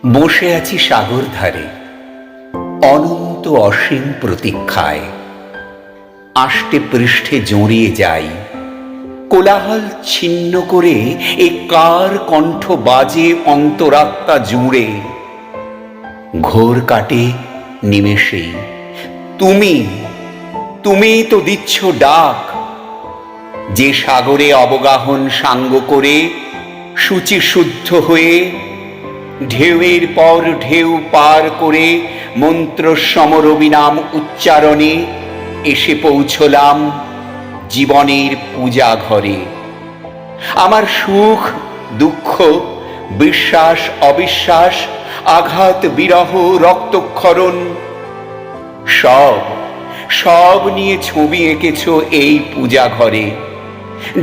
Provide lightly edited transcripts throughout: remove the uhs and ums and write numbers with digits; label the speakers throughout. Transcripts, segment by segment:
Speaker 1: বসে আছি সাগর ধারে, অনন্ত অসীম প্রতীক্ষায়। আষ্টে পৃষ্ঠে জড়িয়ে যাই, কোলাহল ছিন্ন করে এ কার কণ্ঠ বাজে অন্তরাত্মা জুড়ে। ঘোর কাটে নিমেষেই, তুমি তুমি তো দিচ্ছ ডাক। যে সাগরে অবগাহন সাঙ্গ করে সূচি শুদ্ধ হয়ে, ঢেউয়ের পর ঢেউ পার করে মন্ত্র সমরবি নাম উচ্চারণে এসে পৌঁছলাম জীবনের পূজা ঘরে। আমার সুখ দুঃখ, বিশ্বাস অবিশ্বাস, আঘাত বিরহ রক্তক্ষরণ, সব সব নিয়ে ছবি এঁকেছ এই পূজা ঘরে।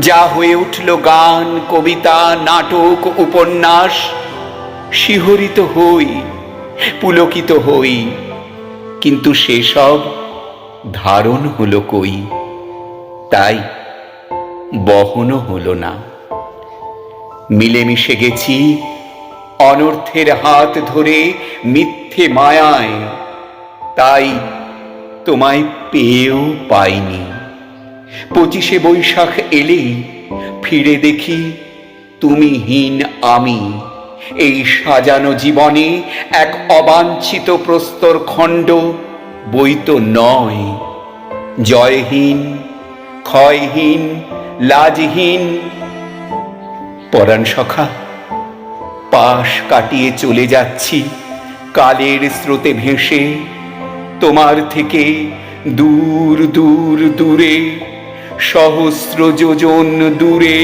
Speaker 1: যা হয়ে উঠল গান, কবিতা, নাটক, উপন্যাস, শিহরিত হই, পুলকিত হই, কিন্তু সেসব ধারণ হলো কই, তাই বহনও হলো না। মিলেমিশে গেছি অনর্থের হাত ধরে মিথ্যে মায়ায়, তাই তোমায় পেয়েও পাইনি। 25শে বৈশাখ এলেই ফিরে দেখি তুমিহীন আমি। এই সাজানো জীবনে এক অবাঞ্ছিত প্রস্তর খণ্ড বই তো নয়, জয়হীন, ক্ষয়হীন, লাজহীন। পরাণ সখা, পাশ কাটিয়ে চলে যাচ্ছি কালের স্রোতে ভেসে, তোমার থেকে দূর দূর দূরে, সহস্র যোজন দূরে।